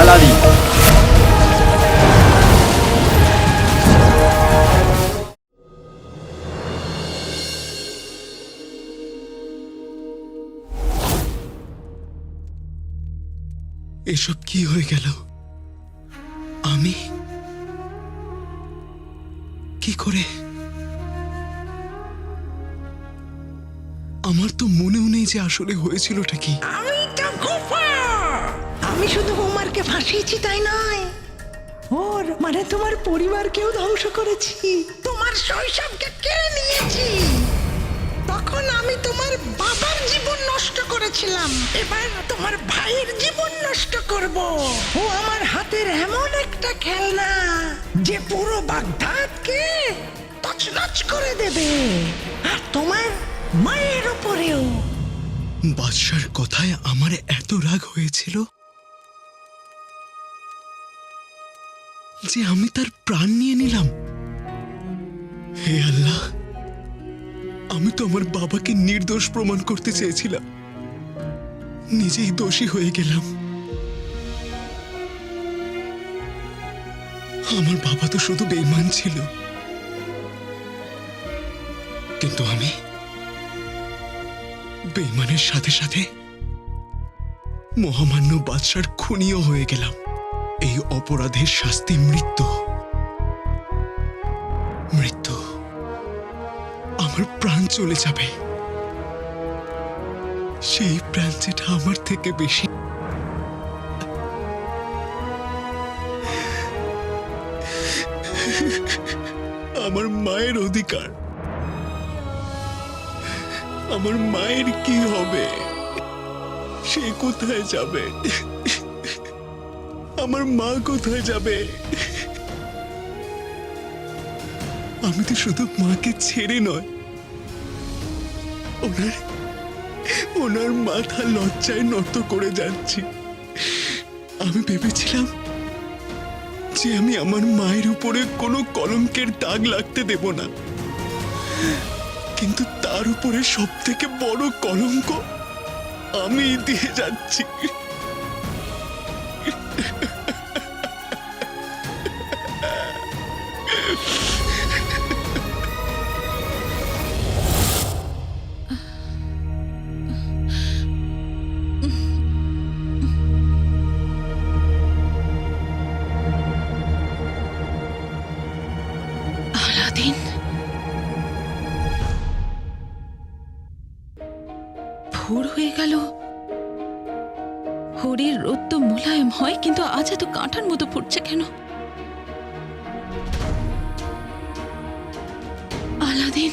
Aladdin. এসব কি হয়ে গেল? আমি কি করে? আমার তো মনেও নেই যে আসলে হয়েছিলটা কি। আমি তো গোপাল। আমি শুধু বোমারকে ফাঁসিয়েছি তাই নয়, ওর মানে তোমার পরিবারকেও ধ্বংস করেছি, তোমার শৈশবকে কেড়ে নিয়েছি। তখন আমি তোমার বাবার জীবন নষ্ট করেছিলাম, এবার তোমার ভাইয়ের জীবন নষ্ট করব। ও আমার হাতের এমন একটা খেলনা যে পুরো বাগদাদকে তছনছ করে দেবে, আর তোমার মায়ের উপরেও। বাদশার কথায় আমার এত রাগ হয়েছিল যে আমি তার প্রাণ নিয়ে নিলাম। হে আল্লাহ, আমি তো আমার বাবাকে নির্দোষ প্রমাণ করতে চেয়েছিলাম, নিজেই দোষী হয়ে গেলাম। আমার বাবা তো শুধু বেঈমান ছিল, কিন্তু আমি বেঈমানের সাথে সাথে মহামান্য বাদশার খুনিও হয়ে গেলাম। এই অপরাধের শাস্তি মৃত্যু। মৃত্যু, আমার প্রাণ চলে যাবে, সেই প্রাণ যেটা আমার থেকে বেশি। আমার মায়ের অধিকার, আমার মায়ের কি হবে? সে কোথায় যাবে? আমার মা কোথায় যাবে? আমি তো শুধু মাকে ছেড়ে নয়, ওনার মাথা লজ্জায় নত করে যাচ্ছি। আমি ভেবেছিলাম যে আমি আমার মায়ের উপরে কোনো কলঙ্কের দাগ লাগতে দেব না, কিন্তু তার উপরে সব থেকে বড় কলঙ্ক আমি দিয়ে যাচ্ছি। আলাদিন, ভোর হয়ে গেল। হরির রোদ তো মোলায়েম হয়, কিন্তু আজ এত কাঁটার মতো ফুটছে কেন? Aladdin,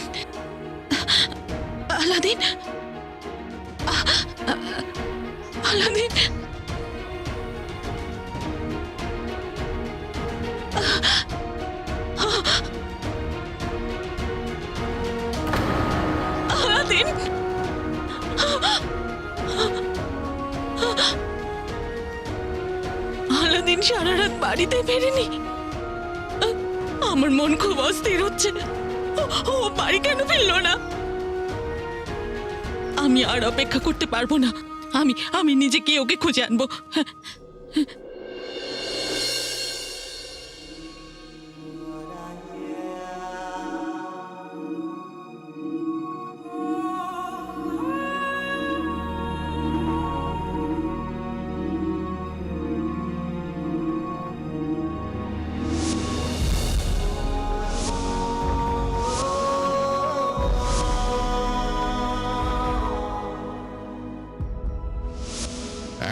Aladdin, Aladdin, Aladdin, Aladdin সারা রাত বাড়িতে ফেরেনি। আমার মন খুব অস্থির হচ্ছে। ও বাড়ি কেন ফিরলো না? আমি আর অপেক্ষা করতে পারবো না। আমি নিজে গিয়ে ওকে খুঁজে আনবো।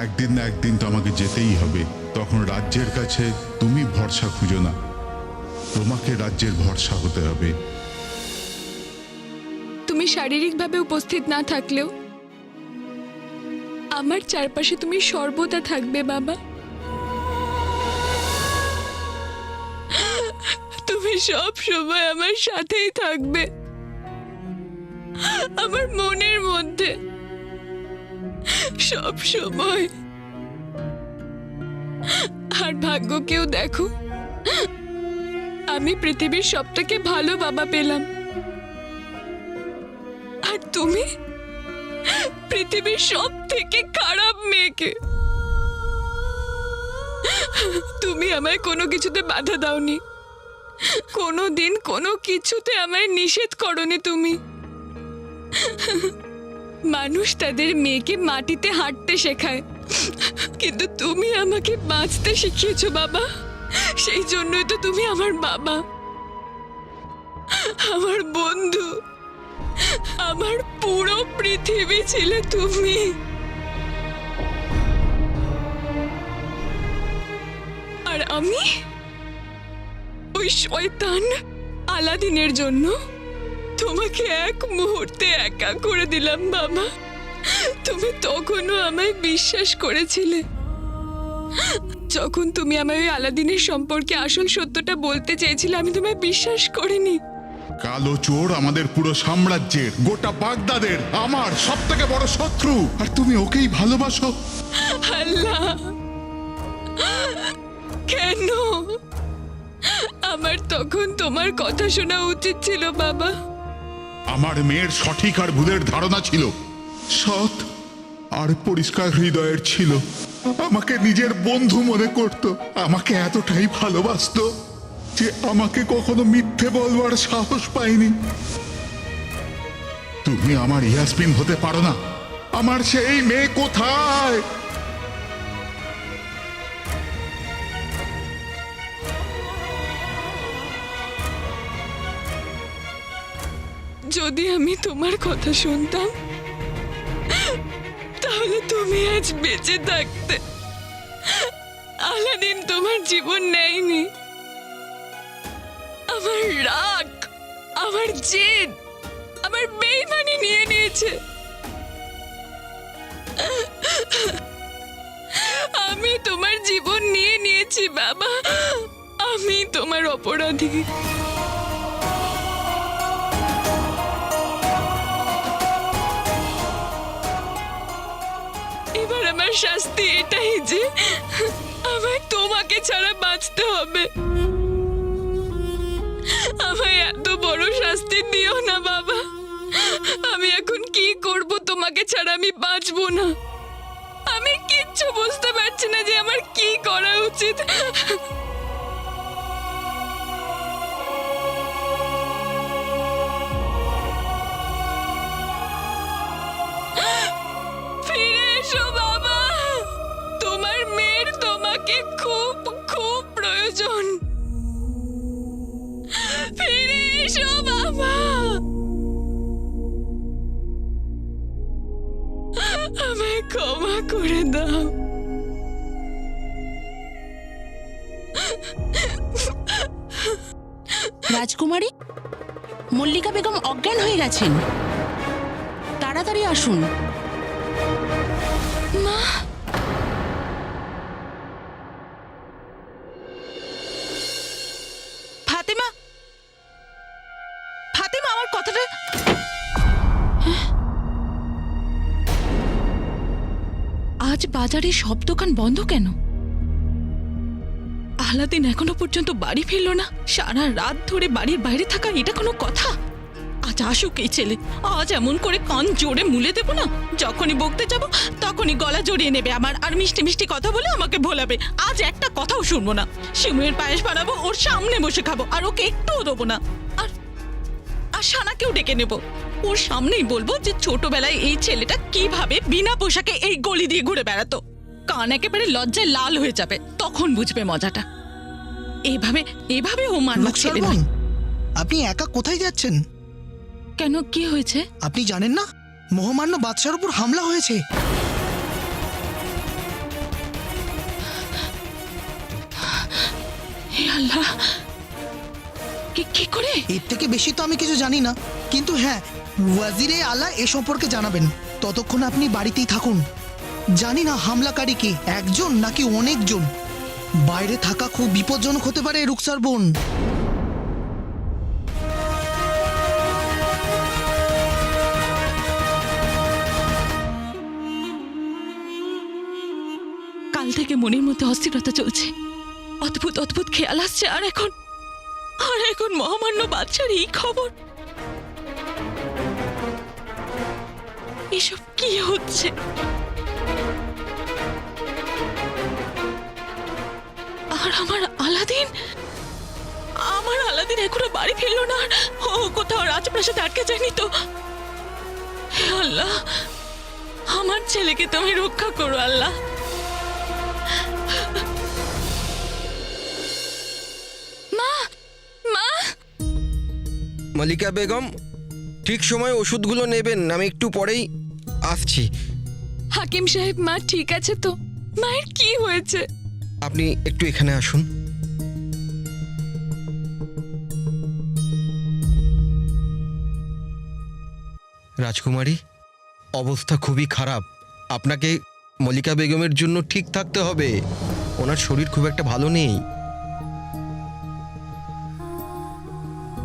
একদিন না একদিন তো আমাকে যেতেই হবে। তখন রাজ্যের কাছে তুমি ভরসা খুঁজো না, তোমাকে রাজ্যের ভরসা হতে হবে। তুমি শারীরিকভাবে উপস্থিত না থাকলেও আমার চারপাশে তুমি সর্বদা থাকবে বাবা। তুমি সব সময় আমার সাথেই থাকবে, আমার মনের মধ্যে সব সময়। আর ভাগ্যকেও দেখো, আমি পৃথিবীর সবথেকে ভালো বাবা পেলাম, আর তুমি পৃথিবীর সব থেকে খারাপ মেয়েকে। তুমি আমায় কোনো কিছুতে বাধা দাওনি, কোনো দিন কোনো কিছুতে আমায় নিষেধ করনি তুমি। মানুষ তাদের মেয়েকে মাটিতে হাঁটতে শেখায়, কিন্তু তুমি আমাকে বাঁচতে শিখিয়েছো বাবা। সেই জন্যই তো তুমি আমার বাবা, আমার বন্ধু, আমার পুরো পৃথিবী ছিলে তুমি। আর আমি ওই শয়তান আলাদিনের জন্য তোমাকে এক মুহূর্তে একা করে দিলাম বাবা। তুমি তখনও আমায় বিশ্বাস করেছিলে। যখন তুমি আমায় ওই আলাদিনের সম্পর্কে আসল সত্যটা বলতে চেয়েছিলে, আমি তোমায় বিশ্বাস করিনি। কালো চোর আমাদের পুরো সাম্রাজ্যের, গোটা বাগদাদের আমার সব থেকে বড় শত্রু, আর তুমি ওকেই ভালোবাসো। আল্লাহ, কেন? আমার তখন তোমার কথা শোনা উচিত ছিল বাবা। আমার মেয়ের সঠিক আর ভুলের ধারণা ছিল, সৎ আর পরিষ্কার হৃদয়ের ছিল। আমাকে নিজের বন্ধু মনে করত, আমাকে এতটাই ভালোবাসতো যে আমাকে কখনো মিথ্যে বলবার সাহস পাইনি। তুমি আমার ইয়াসমিন হতে পারো না। আমার সেই মেয়ে কোথায়? যদি আমি তোমার কথা শুনতাম, তাহলে তুমি আজ বেঁচে থাকতে। আলাদিন তোমার জীবন নেয়নি। আমার রাগ, আমার জেদ, আমার বেইমানি নিয়ে নিয়েছে। আমি তোমার জীবন নিয়ে নিয়েছি বাবা। আমি তোমার অপরাধী। এবার আমার শাস্তি এটাই যে আমায় তোমাকে ছাড়া বাঁচতে হবে। আমায় এত বড় শাস্তি দিও না বাবা। আমি এখন কি করব তোমাকে ছাড়া? আমি বাঁচবো না। আমি কিচ্ছু বুঝতে পারছি না যে আমার কি করা উচিত। ফিরে এসো বাবা, তোমার মেয়ের তোমাকে খুব খুব প্রয়োজন। ফিরে এসো বাবা, আমায় ক্ষমা করে দাও। রাজকুমারী, মল্লিকা বেগম অজ্ঞান হয়ে গেছেন, তাড়াতাড়ি আসুন। মা, ফাতেমা, ফাতেমা, আমার কথাটা। আজ বাজারে সব দোকান বন্ধ কেন? আলাদিন এখনো পর্যন্ত বাড়ি ফিরলো না। সারা রাত ধরে বাড়ির বাইরে থাকা এটা কোনো কথা? আজ আসুক এই ছেলে, আজ এমন করে কান জোরে মুলে দেবো না, যখনই বকতে যাব তখনই গলা জড়িয়ে নেবে আমার, আর মিষ্টি মিষ্টি কথা বলে আমাকে ভোলাবে। আজ একটা কথাও শুনবো না। শিমুয়ের পায়েস বানাবো, ওর সামনে বসে খাবো, আর ওকে একটুও দেবো না। আর আর সানাকেও ডেকে নেব, ওর সামনেই বলবো যে ছোটবেলায় এই ছেলেটা কিভাবে বিনা পোশাকে এই গলি দিয়ে ঘুরে বেড়াতো। কান একেবারে লজ্জায় লাল হয়ে যাবে, তখন বুঝবে মজাটা। এভাবে এভাবে ও মানবার ছেলে নয়। আপনি একা কোথায় যাচ্ছেন? কেন, কি হয়েছে? আপনি জানেন না মহামান্য বাদশার উপর হামলা হয়েছে? হে আল্লাহ, কি করে? এর থেকে বেশি তো আমি কিছু জানি না, কিন্তু হ্যাঁ, ওয়াজিরে আলা এ সম্পর্কে জানাবেন। ততক্ষণ আপনি বাড়িতেই থাকুন। জানি না হামলাকারী কে, একজন নাকি অনেকজন। বাইরে থাকা খুব বিপজ্জনক হতে পারে রুকসার বোন। কাল থেকে মনের মধ্যে অস্থিরতা চলছে, অদ্ভুত অদ্ভুত খেয়াল আসছে। আর এখন মহামান্য বাদশার এই খবর। এসব কি হচ্ছে? আর আমার আলাদিন এখনো বাড়ি ফিরলো না। আর ও কোথাও রাজপ্রাসাদে আটকে যায়নি তো? হে আল্লাহ, আমার ছেলেকে তুমি রক্ষা করো আল্লাহ। মা, মা, মালিকা বেগম, ঠিক সময় ওষুধগুলো নেবেন, আমি একটু পরেই আসছি। হাকিম সাহেব, মা ঠিক আছে তো? মায়ের কি হয়েছে? আপনি একটু এখানে আসুন। রাজকুমারী, অবস্থা খুবই খারাপ। আপনাকে মল্লিকা বেগমের জন্য ঠিক থাকতে হবে। ওনার শরীর খুব একটা ভালো নেই।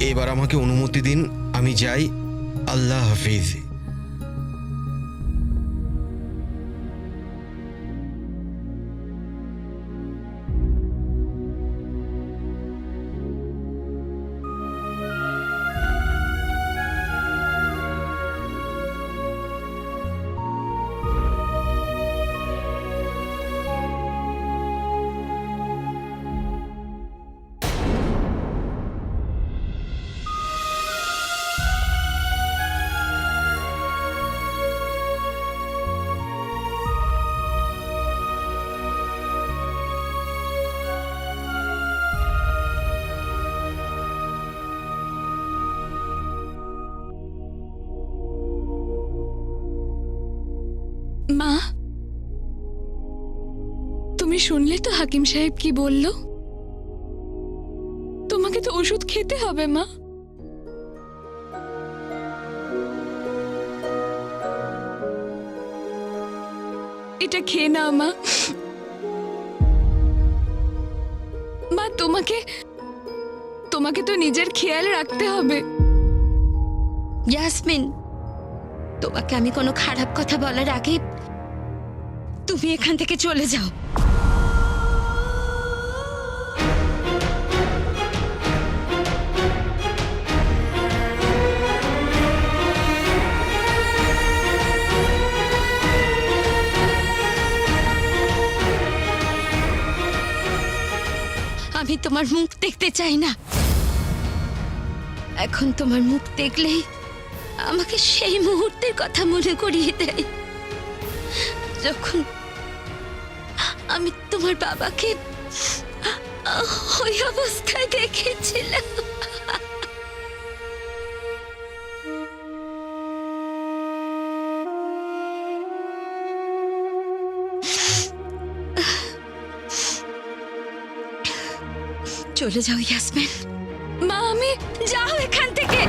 এবার আমাকে অনুমতি দিন, আমি যাই। আল্লাহ হাফিজ। মা, তুমি শুনলে তো হাকিম সাহেব কি বলল? তোমাকে তো ওষুধ খেতে হবে মা। এটা খেয়ে নাও মা। মা, তোমাকে তো নিজের খেয়াল রাখতে হবে। ইয়াসমিন, তোমাকে আমি কোনো খারাপ কথা বলার আগে তুমি এখান থেকে চলে যাও। আমি তোমার মুখ দেখতে চাই না। এখন তোমার মুখ দেখলেই আমাকে সেই মুহূর্তের কথা মনে করিয়ে দেয়, যখন আমি তোমার বাবাকে ওই অবস্থায় দেখেছিলাম। চলে যাও ইয়াসমিন। মা, আমি যাও এখান থেকে।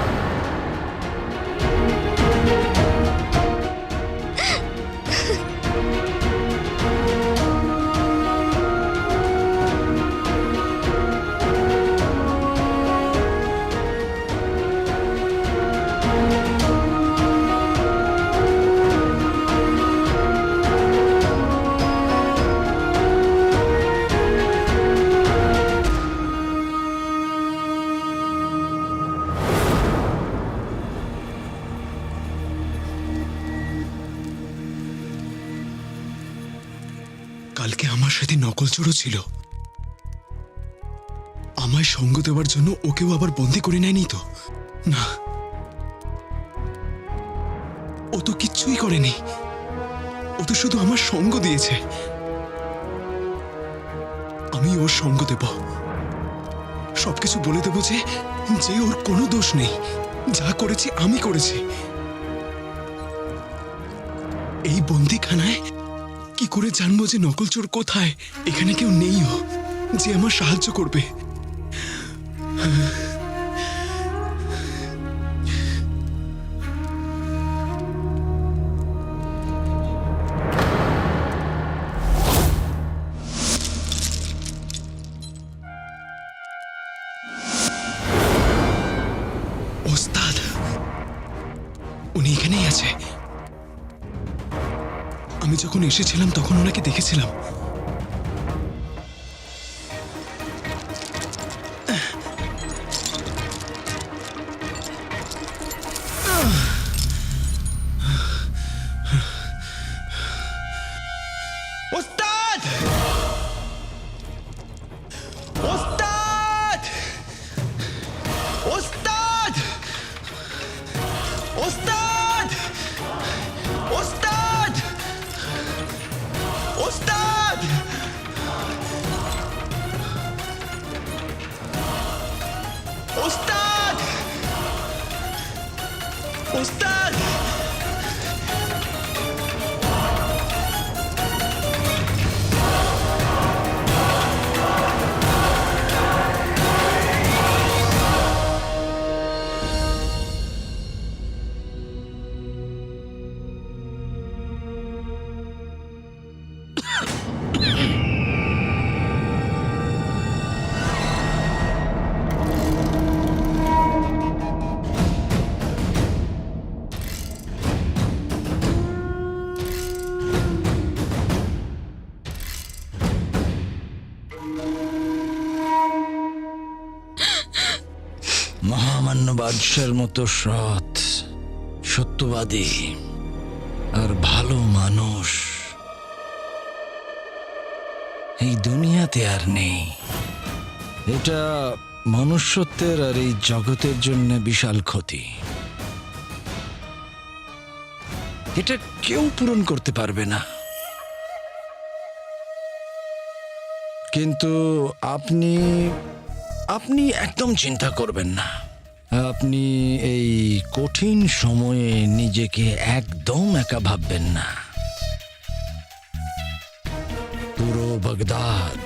কালকে আমার সাথে নকল চোরও ছিল। আমায় সঙ্গ দেওয়ার জন্য ওকেও আবার বন্দি করে নেয়নি তো? না, ও তো কিচ্ছুই করেনি। ও তো শুধু আমার সঙ্গ দিয়েছে। আমি ওর সঙ্গ দেব, সবকিছু বলে দেব যে ওর কোনো দোষ নেই, যা করেছি আমি করেছি। এই বন্দিখানায় কি করে জানবো যে নকল চোর কোথায়? এখানে কেউ নেইও যে আমার সাহায্য করবে। ওস্তাদ, উনি এখানেই আছে। আমি যখন এসেছিলাম তখন ওনাকে দেখেছিলাম। ওস্তাদ! ওস্তাদ! ওস্তাদ! ওস্তাদ! মহামান্য বাদশার মতো সৎ, সত্যবাদী আর ভালো মানুষ এই দুনিয়াতে আর নেই। এটা মনুষ্যত্বের আর এই জগতের জন্য বিশাল ক্ষতি। এটা কেউ পূরণ করতে পারবে না। কিন্তু আপনি আপনি একদম চিন্তা করবেন না। আপনি এই কঠিন সময়ে নিজেকে একদম একা ভাববেন না। পুরো বাগদাদ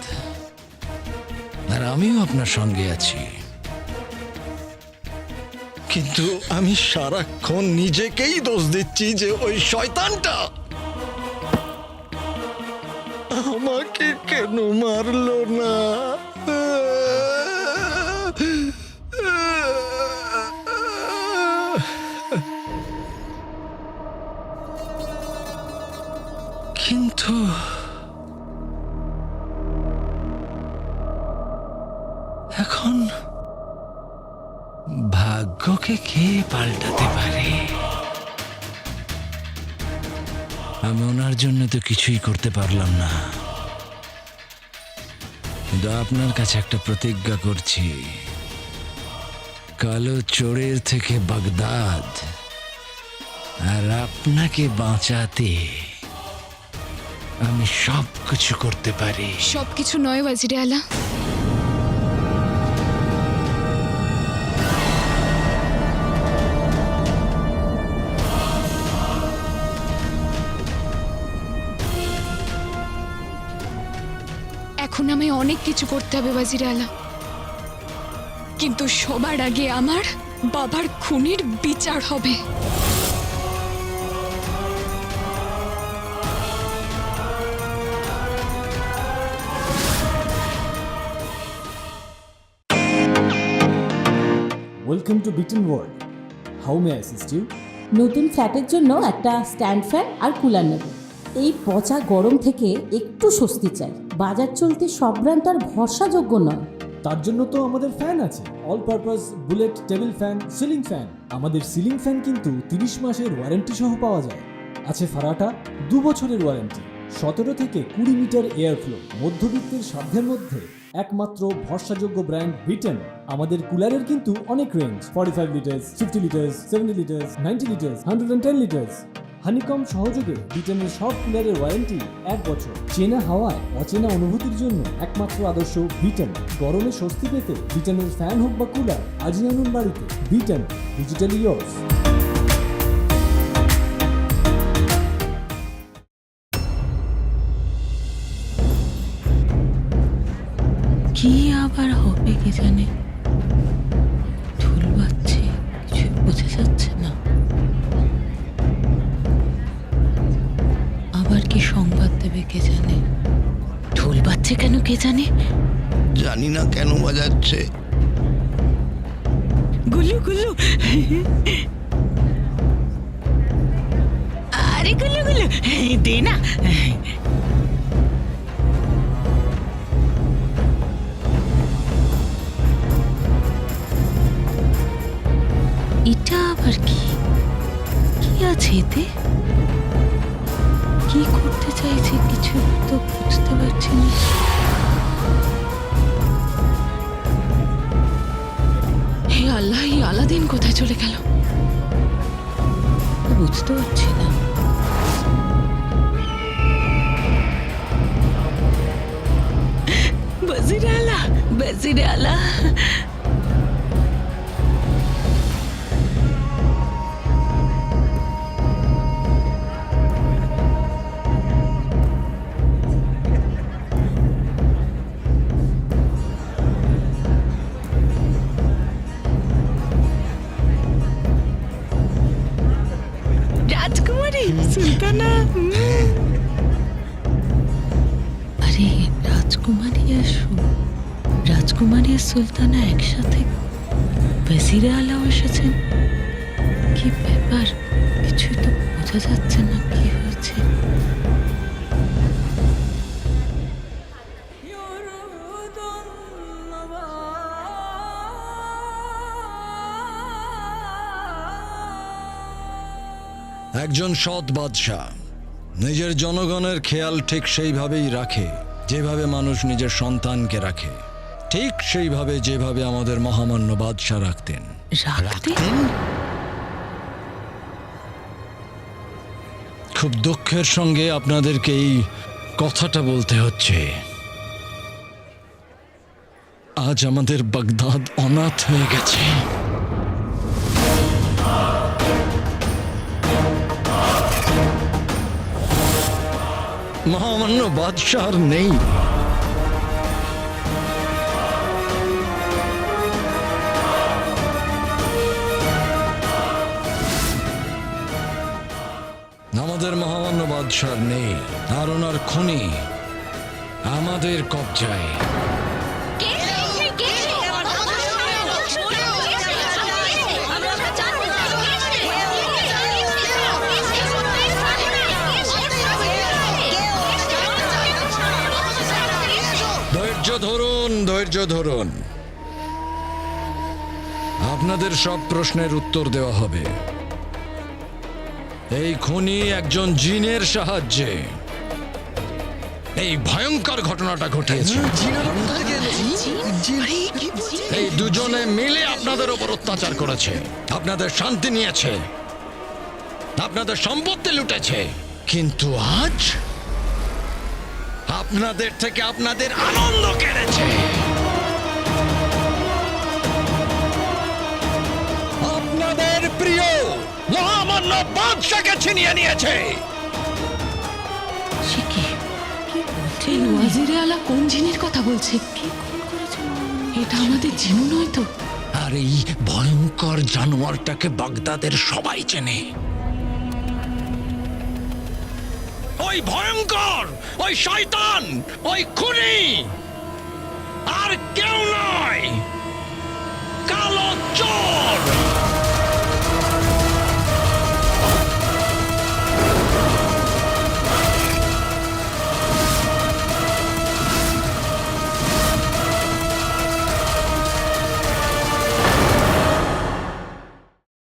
আর আমিও আপনার সঙ্গে আছি। কিন্তু আমি সারাক্ষণ নিজেকেই দোষ দিচ্ছি যে ওই শয়তানটা আমাকে কেন মারলো না। কিন্তু এখন ভাগ্যকে কে পাল্টাতে পারে? আমি ওনার জন্য তো কিছুই করতে পারলাম না, কিন্তু আপনার কাছে একটা প্রতিজ্ঞা করছি, কালো চোরের থেকে বাগদাদ আর আপনাকে বাঁচাতে আমি সব কিছু করতে পারি। সবকিছু নয় ওয়াজিরে আলা, এখন আমায় অনেক কিছু করতে হবে ওয়াজিরে আলা, কিন্তু সবার আগে আমার বাবার খুনির বিচার হবে। Welcome to Biten world. How may I assist you? নতুন ফ্ল্যাটের জন্য একটা স্ট্যান্ড ফ্যান আর কুলার নেব। এই পচা গরম থেকে একটু স্বস্তি চাই। বাজার চলতে সব ব্র্যান্ড তো আর ভরসাযোগ্য নয়। তার জন্য তো আমাদের ফ্যান আছে, all purpose bullet table fan, ceiling fan. আমাদের সিলিং ফ্যান কিন্তু 30 মাসের ওয়ারেন্টি সহ পাওয়া যায়। আছে ফারাটা 2 বছরের ওয়ারেন্টি, 17 থেকে 20 মিটার এয়ার ফ্লো, মধ্যবিত্তের সাধ্যের মধ্যে একমাত্র ভরসাযোগ্য ব্র্যান্ড বিটেন। আমাদের কুলারের কিন্তু অনেক range, 45 litres, 50 litres, 70 litres, 90 litres, 110 litres. Honeycomb সহযোগে বিটেনের সব কুলারের ওয়ারেন্টি 1 বছর। চেনা হাওয়ায় অচেনা অনুভূতির জন্য একমাত্র আদর্শ বিটেন। গরমে স্বস্তি পেতে বিটেনের ফ্যান হোক বা কুলার আজই আনুন বাড়িতে। Beaten, digitally years. কি আবার হবে কে জানে, ঢোল বাজছে, কিছু বোঝা যাচ্ছে না। আবার কি সংবাদ দেবে কে জানে, ঢোল বাজছে কেন কে জানে। জানি না কেন বাজাচ্ছে। গুল্লু গুল্লু, আরে গুল্লু গুল্লু দে না। এটা আবার কি, কি আছে এতে, কি করতে চাইছে কিছু তো বুঝতে পারছি না। হে আল্লাহ, এই আলাদিন কোথায় চলে গেল বুঝতে পারছি না। वजीर आला রাজকুমারী সুলতানা আরে রাজকুমারী আর রাজকুমারী আর সুলতানা একসাথে ওয়াজিরে আলাও এসেছেন কি ব্যাপার কিছুই তো বোঝা যাচ্ছে না কি হয়েছে একজন সৎ বাদশাহ নিজের জনগণের খেয়াল ঠিক সেইভাবেই রাখে যেভাবে মানুষ নিজের সন্তানকে রাখে, ঠিক সেইভাবে যেভাবে আমাদের মহামান্য বাদশাহ রাখতেন। রাখতেন খুব দুঃখের সঙ্গে আপনাদেরকে এই কথাটা বলতে হচ্ছে, আজ আমাদের বাগদাদ অনাথ হয়ে গেছে। মহামান্য বাদশাহ আর নেই। আমাদের মহামান্য বাদশাহ নেই, আর ওনার খনি আমাদের কবজায়। ধৈর্য ধরুন, ধৈর্য ধরুন, আপনাদের সব প্রশ্নের উত্তর দেওয়া হবে। এই খুনি একজন জিনের সাহায্যে এই ভয়ঙ্কর ঘটনাটা ঘটিয়েছে। এই দুজনে মিলে আপনাদের উপর অত্যাচার করেছে, আপনাদের শান্তি নিয়েছে, আপনাদের সম্পত্তি লুটেছে, কিন্তু আজ আপনাদের থেকে আপনাদের আনন্দ কেড়েছে। আপনাদের প্রিয় মহামান্য বাদশাকে ছিনিয়ে নিয়েছে। সে কি কি বলছে ওয়াজিরে আলা কোন জিনের কথা বলছে? কি খুন করেছে এটা আমাদের জিনু নয় তো? আর এই ভয়ঙ্কর জানোয়ারটাকে বাগদাদের সবাই চেনে। ওই ভয়ঙ্কর, ওই শয়তান, ওই খুনি আর কেউ